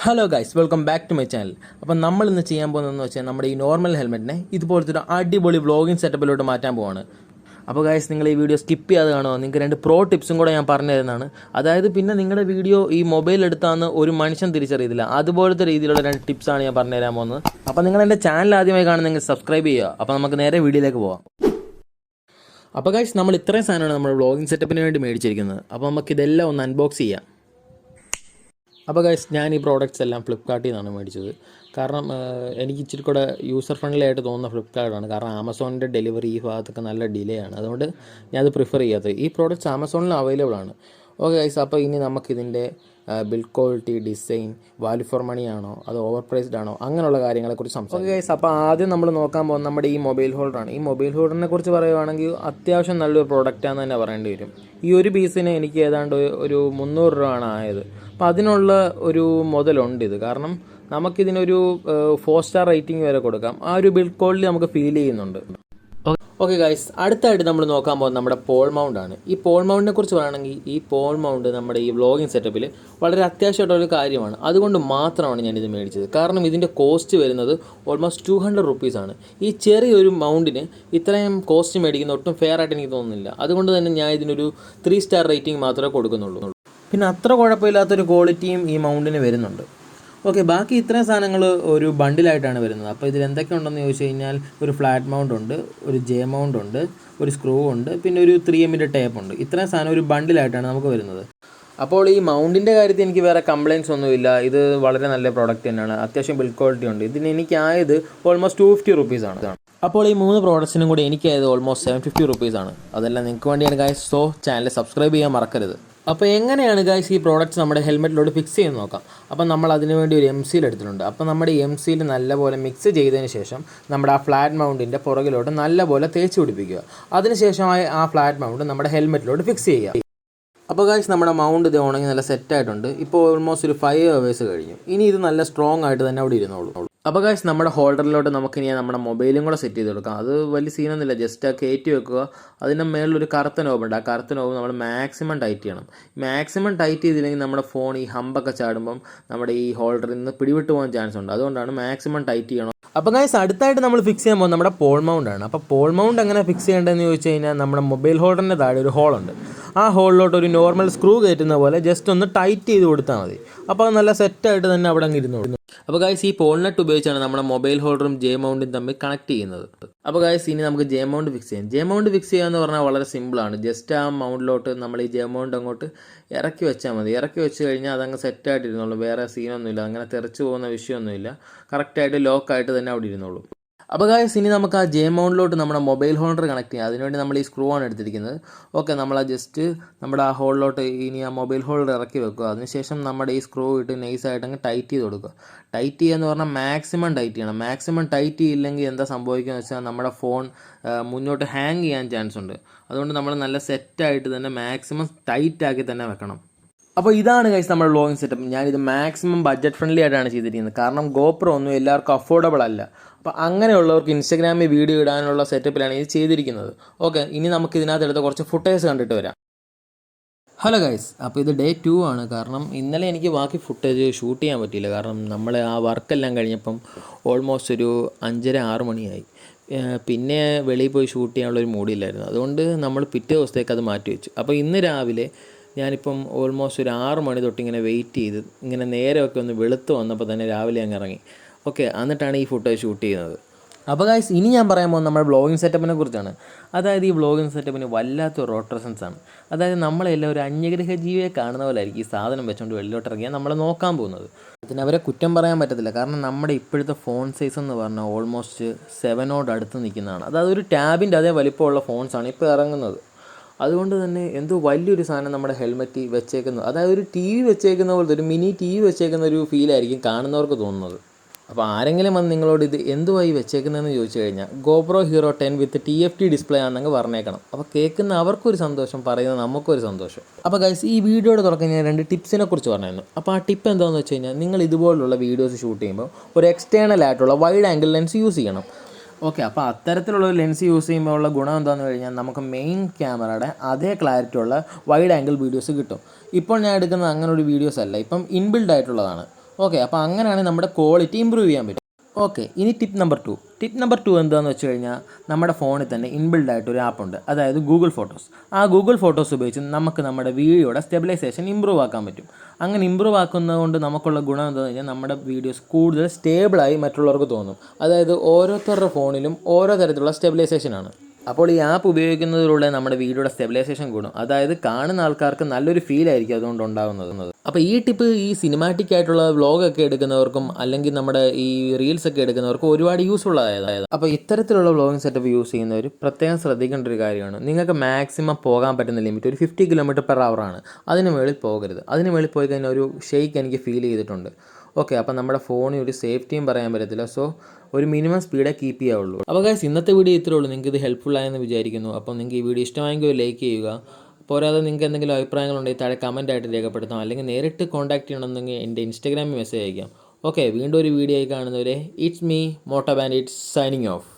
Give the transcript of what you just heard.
Hello guys, welcome back to my channel. അപ്പം നമ്മൾ ഇന്ന് ചെയ്യാൻ പോകുന്നതെന്ന് വെച്ചാൽ നമ്മുടെ ഈ നോർമൽ ഹെൽമെറ്റിനെ ഇതുപോലത്തെ ഒരു അടിപൊളി വ്ളോഗിങ് സെറ്റപ്പിലോട്ട് മാറ്റാൻ പോവാണ്. അപ്പോൾ ഗൈസ്, നിങ്ങൾ ഈ വീഡിയോ സ്കിപ്പ് ചെയ്യാതെ കാണുമോ? നിങ്ങൾക്ക് 2 പ്രോ ടിപ്സും കൂടെ ഞാൻ പറഞ്ഞു തരുന്നതാണ്. അതായത് പിന്നെ നിങ്ങളുടെ വീഡിയോ ഈ മൊബൈൽ എടുത്താന്ന് ഒരു മനുഷ്യൻ തിരിച്ചറിയത്തില്ല, അതുപോലത്തെ രീതിയിലുള്ള 2 ടിപ്സാണ് ഞാൻ പറഞ്ഞു തരാൻ പോകുന്നത്. അപ്പോൾ നിങ്ങൾ എൻ്റെ ചാനൽ ആദ്യമായി കാണുന്നെങ്കിൽ സബ്സ്ക്രൈബ് ചെയ്യുക. അപ്പോൾ നമുക്ക് നേരെ വീഡിയോയിലേക്ക് പോവാം. അപ്പോൾ ഗൈസ്, നമ്മൾ ഇത്രയും സാധനമാണ് നമ്മൾ വ്ളോഗിങ് സെറ്റപ്പിന് വേണ്ടി മേടിച്ചിരിക്കുന്നത്. അപ്പോൾ നമുക്കിതെല്ലാം ഒന്ന് അൺബോക്സ് ചെയ്യാം. അപ്പോൾ ഗൈസ്, ഞാൻ ഈ പ്രോഡക്റ്റ്സ് എല്ലാം ഫ്ലിപ്കാർട്ടിൽ നിന്നാണ് മേടിച്ചത്. കാരണം എനിക്ക് ഇച്ചിരി കൂടെ യൂസർ ഫ്രണ്ട്ലി ആയിട്ട് തോന്നുന്ന ഫ്ലിപ്കാർട്ടാണ്. കാരണം ആമസോണിൻ്റെ ഡെലിവറി ഈ ഭാഗത്തൊക്കെ നല്ല ഡിലേ ആണ്. അതുകൊണ്ട് ഞാനത് പ്രിഫർ ചെയ്യാത്തത്. ഈ പ്രോഡക്റ്റ്സ് ആമസോണിൽ അവൈലബിൾ ആണ്. ഓക്കെ ഗൈസ്, അപ്പോൾ ഇനി നമുക്കിതിൻ്റെ build quality, design, value for money ആണോ അതോ ഓവർ പ്രൈസ്ഡ് ആണോ അങ്ങനെയുള്ള കാര്യങ്ങളെക്കുറിച്ച് സംസാരിക്കാം. ഓക്കെ ഗൈസ്, അപ്പോൾ ആദ്യം നമ്മൾ നോക്കാൻ പോകുന്നത് നമ്മുടെ ഈ മൊബൈൽ ഹോൾഡറാണ്. ഈ മൊബൈൽ ഹോൾഡറിനെ കുറിച്ച് പറയുകയാണെങ്കിൽ അത്യാവശ്യം നല്ലൊരു പ്രോഡക്റ്റാണെന്ന് തന്നെ പറയേണ്ടി വരും. ഈ ഒരു പീസിന് എനിക്ക് ഏതാണ്ട് ഒരു 300 രൂപയാണ് ആയത്. അപ്പോൾ അതിനുള്ള ഒരു മുതലുണ്ട് ഇത്. കാരണം നമുക്കിതിനൊരു 4 സ്റ്റാർ റേറ്റിംഗ് വരെ കൊടുക്കാം. ആ ഒരു ബിൽഡ് ക്വാളിറ്റി നമുക്ക് ഫീൽ ചെയ്യുന്നുണ്ട്. ഓക്കെ ഗൈസ്, അടുത്തായിട്ട് നമ്മൾ നോക്കാൻ പോകുന്നത് നമ്മുടെ പോൾ മൗണ്ട് ആണ്. ഈ പോൾ മൗണ്ടിനെ കുറിച്ച് പറയുകയാണെങ്കിൽ ഈ പോൾ മൗണ്ട് നമ്മുടെ ഈ വ്ളോഗിങ് സെറ്റപ്പിൽ വളരെ അത്യാവശ്യമായിട്ടൊരു കാര്യമാണ്. അതുകൊണ്ട് മാത്രമാണ് ഞാനിത് മേടിച്ചത്. കാരണം ഇതിൻ്റെ കോസ്റ്റ് വരുന്നത് ഓൾമോസ്റ്റ് 200 റുപ്പീസാണ്. ഈ ചെറിയൊരു മൗണ്ടിന് ഇത്രയും കോസ്റ്റ് മേടിക്കുന്ന ഒട്ടും ഫെയർ ആയിട്ട് എനിക്ക് തോന്നുന്നില്ല. അതുകൊണ്ട് തന്നെ ഞാൻ ഇതിനൊരു 3 സ്റ്റാർ റേറ്റിംഗ് മാത്രമേ കൊടുക്കുന്നുള്ളൂ. പിന്നെ അത്ര കുഴപ്പമില്ലാത്തൊരു ക്വാളിറ്റിയും ഈ മൗണ്ടിന് വരുന്നുണ്ട്. ഓക്കെ, ബാക്കി ഇത്രയും സാധനങ്ങൾ ഒരു ബണ്ടിലായിട്ടാണ് വരുന്നത്. അപ്പോൾ ഇതിൽ എന്തൊക്കെ ഉണ്ടെന്ന് ചോദിച്ചു കഴിഞ്ഞാൽ ഒരു ഫ്ലാറ്റ് മൗണ്ട് ഉണ്ട്, ഒരു ജെ മൗണ്ട് ഉണ്ട്, ഒരു സ്ക്രൂ ഉണ്ട്, പിന്നെ ഒരു 3M ടേപ്പ് ഉണ്ട്. ഇത്രയും സാധനം ഒരു ബണ്ടിലായിട്ടാണ് നമുക്ക് വരുന്നത്. അപ്പോൾ ഈ മൗണ്ടിൻ്റെ കാര്യത്തിൽ എനിക്ക് വേറെ കംപ്ലയിൻസ് ഒന്നുമില്ല. ഇത് വളരെ നല്ല പ്രോഡക്റ്റ് തന്നെയാണ്. അത്യാവശ്യം ബിൽഡ് ക്വാളിറ്റി ഉണ്ട്. ഇതിന് എനിക്കായത് ഓൾമോസ്റ്റ് 250 റുപ്പീസാണ്. അപ്പോൾ ഈ 3 പ്രോഡക്ട്സിനും കൂടി എനിക്കായത് ഓൾമോസ്റ്റ് 750 റുപ്പീസാണ്. അതെല്ലാം നിങ്ങൾക്ക് വേണ്ടിയാണ് ഗൈസ്. സോ ചാനൽ സബ്സ്ക്രൈബ് ചെയ്യാൻ മറക്കരുത്. അപ്പോൾ എങ്ങനെയാണ് ഗൈസ് ഈ പ്രോഡക്റ്റ്സ് നമ്മുടെ ഹെൽമെറ്റിലോട്ട് ഫിക്സ് ചെയ്ത് നോക്കാം. അപ്പോൾ നമ്മൾ അതിന് വേണ്ടി ഒരു MC എടുത്തിട്ടുണ്ട്. അപ്പോൾ നമ്മുടെ ഈ MC നല്ലപോലെ മിക്സ് ചെയ്തതിന് ശേഷം നമ്മുടെ ആ ഫ്ലാറ്റ് മൗണ്ടിൻ്റെ പുറകിലോട്ട് നല്ലപോലെ തേച്ച് പിടിപ്പിക്കുക. അതിനുശേഷമായി ആ ഫ്ലാറ്റ് മൗണ്ട് നമ്മുടെ ഹെൽമെറ്റിലോട്ട് ഫിക്സ് ചെയ്യുക. അപ്പോൾ ഗൈസ്, നമ്മുടെ മൗണ്ട് ഇത് ഉണങ്ങി നല്ല സെറ്റായിട്ടുണ്ട്. ഇപ്പോൾ ഓൾമോസ്റ്റ് ഒരു 5 hours കഴിഞ്ഞു. ഇനി ഇത് നല്ല സ്ട്രോങ് ആയിട്ട് തന്നെ അവിടെ ഇരുന്നോളൂ. അപ്പോൾ ഗൈസ്, നമ്മുടെ ഹോൾഡറിലോട്ട് നമുക്കിനി നമ്മുടെ മൊബൈലും കൂടെ സെറ്റ് ചെയ്ത് കൊടുക്കാം. അത് വലിയ സീനൊന്നുമില്ല. ജസ്റ്റ് ആ കയറ്റി വെക്കുക. അതിൻ്റെ മേളിലൊരു കറുത്ത നോബുണ്ട്. ആ കറുത്ത നോബ് നമ്മൾ മാക്സിമം ടൈറ്റ് ചെയ്യണം. മാക്സിമം ടൈറ്റ് ചെയ്തില്ലെങ്കിൽ നമ്മുടെ ഫോൺ ഈ ഹമ്പൊക്കെ ചാടുമ്പം നമ്മുടെ ഈ ഹോൾഡറിൽ നിന്ന് പിടിവിട്ട് പോകാൻ ചാൻസ് ഉണ്ട്. അതുകൊണ്ടാണ് മാക്സിമം ടൈറ്റ് ചെയ്യണം. അപ്പോൾ ഗൈസ്, അടുത്തായിട്ട് നമ്മൾ ഫിക്സ് ചെയ്യാൻ പോകുന്നത് നമ്മുടെ പോൾ മൗണ്ടാണ്. അപ്പോൾ പോൾ മൗണ്ട് എങ്ങനെ ഫിക്സ് ചെയ്യേണ്ടതെന്ന് ചോദിച്ചു കഴിഞ്ഞാൽ നമ്മുടെ മൊബൈൽ ഹോൾഡറിൻ്റെ താഴെ ഒരു ഹോളുണ്ട്. ആ ഹോളിലോട്ട് ഒരു നോർമൽ സ്ക്രൂ കയറ്റുന്ന പോലെ ജസ്റ്റ് ഒന്ന് ടൈറ്റ് ചെയ്ത് കൊടുത്താൽ മതി. അപ്പോൾ അത് നല്ല സെറ്റായിട്ട് തന്നെ അവിടെ അങ്ങ് ഇരുന്നോളൂ. അപ്പോൾ ഗൈസ്, ഈ പോൾ നട്ട് ഉപയോഗിച്ചാണ് നമ്മുടെ മൊബൈൽ ഹോൾഡറും ജെ മൗണ്ടും തമ്മിൽ കണക്ട് ചെയ്യുന്നത്. അപ്പോൾ ഗൈസ്, ഇനി നമുക്ക് ജെ മൗണ്ട് ഫിക്സ് ചെയ്യാം. ജെ മൗണ്ട് ഫിക്സ് ചെയ്യുക എന്ന് പറഞ്ഞാൽ വളരെ സിമ്പിളാണ്. ജസ്റ്റ് ആ മൗണ്ടിലോട്ട് നമ്മൾ ഈ ജെ മൗണ്ട് അങ്ങോട്ട് ഇറക്കി വെച്ചാൽ മതി. ഇറക്കി വെച്ച് കഴിഞ്ഞാൽ അതങ്ങ് സെറ്റായിട്ട് ഇരുന്നോളൂ. വേറെ സീനൊന്നുമില്ല. അങ്ങനെ തെറിച്ച് പോകുന്ന വിഷയമൊന്നുമില്ല. കറക്റ്റായിട്ട് ലോക്കായിട്ട് തന്നെ അവിടെ ഇരുന്നോളൂ. അപ്പോൾ ഗൈസ്, ഇനി നമുക്ക് ആ ജെ മൗണ്ടിലോട്ട് നമ്മുടെ മൊബൈൽ ഹോൾഡർ കണക്ട് ചെയ്യാം. അതിനുവേണ്ടി നമ്മൾ ഈ സ്ക്രൂ ആണ് എടുത്തിരിക്കുന്നത്. ഓക്കെ, നമ്മൾ ആ ജസ്റ്റ് നമ്മുടെ ആ ഹോളിലോട്ട് ഇനി ആ മൊബൈൽ ഹോൾഡർ ഇറക്കി വെക്കുക. അതിനുശേഷം നമ്മുടെ ഈ സ്ക്രൂ ഇട്ട് നൈസായിട്ട് അങ്ങ് ടൈറ്റ് ചെയ്ത് കൊടുക്കുക. ടൈറ്റ് ചെയ്യുക എന്ന് പറഞ്ഞാൽ മാക്സിമം ടൈറ്റ് ചെയ്യണം. മാക്സിമം ടൈറ്റ് ചെയ്യില്ലെങ്കിൽ എന്താ സംഭവിക്കുക എന്ന് വെച്ചാൽ നമ്മുടെ ഫോൺ മുന്നോട്ട് ഹാങ് ചെയ്യാൻ ചാൻസ് ഉണ്ട്. അതുകൊണ്ട് നമ്മൾ നല്ല സെറ്റായിട്ട് തന്നെ മാക്സിമം ടൈറ്റാക്കി തന്നെ വെക്കണം. അപ്പോൾ ഇതാണ് ഗൈസ് നമ്മുടെ വ്ളോഗിങ് സെറ്റപ്പ്. ഞാനിത് മാക്സിമം ബഡ്ജറ്റ് ഫ്രണ്ട്ലി ആയിട്ടാണ് ചെയ്തിരിക്കുന്നത്. കാരണം GoPro ഒന്നും എല്ലാവർക്കും അഫോർഡബിൾ അല്ല. അപ്പോൾ അങ്ങനെയുള്ളവർക്ക് ഇൻസ്റ്റാഗ്രാമിൽ വീഡിയോ ഇടാനുള്ള സെറ്റപ്പിലാണ് ഇത് ചെയ്തിരിക്കുന്നത്. ഓക്കെ, ഇനി നമുക്ക് ഇതിനകത്തെടുത്ത കുറച്ച് ഫുട്ടേജ് കണ്ടിട്ട് വരാം. ഹലോ ഗൈസ്, അപ്പോൾ ഇത് ഡേ 2 ആണ്. കാരണം ഇന്നലെ എനിക്ക് ബാക്കി ഫുട്ടേജ് ഷൂട്ട് ചെയ്യാൻ പറ്റിയില്ല. കാരണം നമ്മൾ ആ വർക്കെല്ലാം കഴിഞ്ഞപ്പം ഓൾമോസ്റ്റ് ഒരു 5:30-6 മണിയായി. പിന്നെ വെളിയിൽ പോയി ഷൂട്ട് ചെയ്യാനുള്ളൊരു മൂഡില്ലായിരുന്നു. അതുകൊണ്ട് നമ്മൾ പിറ്റേ ദിവസത്തേക്ക് അത് മാറ്റി വെച്ചു. അപ്പോൾ ഇന്ന് രാവിലെ ഞാനിപ്പം ഓൾമോസ്റ്റ് ഒരു 6 മണി തൊട്ട് ഇങ്ങനെ വെയിറ്റ് ചെയ്ത് ഇങ്ങനെ നേരമൊക്കെ ഒന്ന് വെളുത്ത് വന്നപ്പോൾ തന്നെ രാവിലെ അങ്ങ് ഇറങ്ങി. ഓക്കെ, എന്നിട്ടാണ് ഈ ഫുട്ടേജ് ഷൂട്ട് ചെയ്യുന്നത്. അപ്പോൾ ഗൈസ്, ഇനി ഞാൻ പറയാൻ പോകുന്നത് നമ്മുടെ വ്ളോഗിങ് സെറ്റപ്പിനെ കുറിച്ചാണ്. അതായത് ഈ വ്ളോഗിങ് സെറ്റപ്പിന് വല്ലാത്തൊരു റോട്ടറസൻസ് ആണ്. അതായത് നമ്മളെല്ലാം ഒരു അന്യഗ്രഹ ജീവിയെ കാണുന്ന പോലെ ആയിരിക്കും ഈ സാധനം വെച്ചുകൊണ്ട് വെളിയിലോട്ട് ഇറങ്ങിയാൽ നമ്മളെ നോക്കാൻ പോകുന്നത്. അതിന് അവരെ കുറ്റം പറയാൻ പറ്റത്തില്ല. കാരണം നമ്മുടെ ഇപ്പോഴത്തെ ഫോൺ സൈസ് എന്ന് പറഞ്ഞാൽ ഓൾമോസ്റ്റ് 7 അടുത്ത് നിൽക്കുന്നതാണ്. അതായത് ഒരു ടാബിൻ്റെ അതേ വലിപ്പമുള്ള ഫോൺസാണ് ഇപ്പോൾ ഇറങ്ങുന്നത്. അതുകൊണ്ട് തന്നെ എന്തോ വലിയൊരു സാധനം നമ്മുടെ ഹെൽമെറ്റ് വെച്ചേക്കുന്നത്, അതായത് ഒരു TV വെച്ചേക്കുന്ന പോലത്തെ ഒരു മിനി TV വെച്ചേക്കുന്ന ഒരു ഫീലായിരിക്കും കാണുന്നവർക്ക് തോന്നുന്നത്. അപ്പോൾ ആരെങ്കിലും വന്ന് നിങ്ങളോട് ഇത് എന്തുവായി വെച്ചേക്കുന്നതെന്ന് ചോദിച്ചു കഴിഞ്ഞാൽ GoPro Hero 10 വിത്ത് TFT ഡിസ്പ്ലേ ആണെന്നങ്ങ് പറഞ്ഞേക്കണം. അപ്പോൾ കേൾക്കുന്ന അവർക്കൊരു സന്തോഷം, പറയുന്നത് നമുക്കൊരു സന്തോഷം. അപ്പോൾ ഗൈസ്, ഈ വീഡിയോയുടെ തുടക്കം ഞാൻ 2 ടിപ്സിനെ കുറിച്ച് പറഞ്ഞായിരുന്നു. അപ്പോൾ ആ ടിപ്പ് എന്താണെന്ന് വെച്ച് കഴിഞ്ഞാൽ നിങ്ങൾ ഇതുപോലുള്ള വീഡിയോസ് ഷൂട്ട് ചെയ്യുമ്പോൾ ഒരു എക്സ്റ്റേണൽ ആയിട്ടുള്ള വൈഡ് ആംഗിൾ ലെൻസ് യൂസ് ചെയ്യണം. ഓക്കെ, അപ്പോൾ അത്തരത്തിലുള്ള ഒരു ലെൻസ് യൂസ് ചെയ്യുമ്പോൾ ഉള്ള ഗുണം എന്താണെന്ന് കഴിഞ്ഞാൽ നമുക്ക് മെയിൻ ക്യാമറയുടെ അതേ ക്ലാരിറ്റി ഉള്ള വൈഡ് ആംഗിൾ വീഡിയോസ് കിട്ടും. ഇപ്പോൾ ഞാൻ എടുക്കുന്നത് അങ്ങനെ ഒരു വീഡിയോസ് അല്ല, ഇപ്പം ഇൻബിൽഡ് ആയിട്ടുള്ളതാണ്. ഓക്കെ, അപ്പോൾ അങ്ങനെയാണ് നമ്മുടെ ക്വാളിറ്റി ഇമ്പ്രൂവ് ചെയ്യാൻ പറ്റും. ഓക്കെ, ഇനി ടിപ്പ് നമ്പർ 2. ടിപ്പ് നമ്പർ 2 എന്താണെന്ന് വെച്ച് കഴിഞ്ഞാൽ നമ്മുടെ ഫോണിൽ തന്നെ ഇൻബിൽഡ് ആയിട്ട് ഒരു ആപ്പുണ്ട്, അതായത് ഗൂഗിൾ ഫോട്ടോസ്. ആ ഗൂഗിൾ ഫോട്ടോസ് ഉപയോഗിച്ച് നമുക്ക് നമ്മുടെ വീഡിയോയുടെ സ്റ്റെബിലൈസേഷൻ ഇമ്പ്രൂവ് ആക്കാൻ പറ്റും. അങ്ങനെ ഇമ്പ്രൂവ് ആക്കുന്നത് കൊണ്ട് നമുക്കുള്ള ഗുണം എന്താണെന്ന് കഴിഞ്ഞാൽ നമ്മുടെ വീഡിയോസ് കൂടുതൽ സ്റ്റേബിളായി മറ്റുള്ളവർക്ക് തോന്നും. അതായത് ഓരോരുത്തരുടെ ഫോണിലും ഓരോ തരത്തിലുള്ള സ്റ്റെബിലൈസേഷനാണ്. അപ്പോൾ ഈ ആപ്പ് ഉപയോഗിക്കുന്നതിലൂടെ നമ്മുടെ വീഡിയോയുടെ സ്റ്റെബിലൈസേഷൻ കൂടും. അതായത് കാണുന്ന ആൾക്കാർക്ക് നല്ലൊരു ഫീൽ ആയിരിക്കും അതുകൊണ്ട് ഉണ്ടാകുന്നത്. അപ്പോൾ ഈ ടിപ്പ് ഈ സിനിമാറ്റിക് ആയിട്ടുള്ള വ്ളോഗൊക്കെ എടുക്കുന്നവർക്കും അല്ലെങ്കിൽ നമ്മുടെ ഈ റീൽസ് ഒക്കെ എടുക്കുന്നവർക്കും ഒരുപാട് യൂസ്ഫുൾ ആയത്. അപ്പോൾ ഇത്തരത്തിലുള്ള വ്ളോഗിങ് സെറ്റപ്പ് യൂസ് ചെയ്യുന്നവർ പ്രത്യേകം ശ്രദ്ധിക്കേണ്ട ഒരു കാര്യമാണ്, നിങ്ങൾക്ക് മാക്സിമം പോകാൻ പറ്റുന്ന ലിമിറ്റ് ഒരു 50 km/h ആണ്. അതിന് മുകളിൽ പോകരുത്. അതിന് മുകളിൽ പോയി കഴിഞ്ഞാൽ ഒരു ഷെയ്ക്ക് എനിക്ക് ഫീൽ ചെയ്തിട്ടുണ്ട്. ഓക്കെ, അപ്പോൾ നമ്മുടെ ഫോണിൽ ഒരു സേഫ്റ്റിയും പറയാൻ പറ്റത്തില്ല. സോ ഒരു മിനിമം സ്പീഡേ കീപ്പ് ചെയ്യാവുള്ളൂ. അപ്പോൾ ഗൈസ്, ഇന്നത്തെ വീഡിയോ ഇത്രേ ഉള്ളൂ. നിങ്ങൾക്ക് ഇത് ഹെൽപ്ഫുൾ ആയെന്ന് വിചാരിക്കുന്നു. അപ്പോൾ നിങ്ങൾക്ക് ഈ വീഡിയോ ഇഷ്ടമായെങ്കിൽ ഒരു ലൈക്ക് ചെയ്യുക. പോരാതെ നിങ്ങൾക്ക് എന്തെങ്കിലും അഭിപ്രായങ്ങളുണ്ടെങ്കിൽ താഴെ കമൻ്റ് ആയിട്ട് രേഖപ്പെടുത്താം, അല്ലെങ്കിൽ നേരിട്ട് കോൺടാക്ട് ചെയ്യണമെന്നെങ്കിൽ എൻ്റെ ഇൻസ്റ്റാഗ്രാമിൽ മെസ്സേജ് അയക്കാം. ഓക്കെ, വീണ്ടും ഒരു വീഡിയോ ആയി കാണുന്നവരെ it's me Moto Bandit signing of.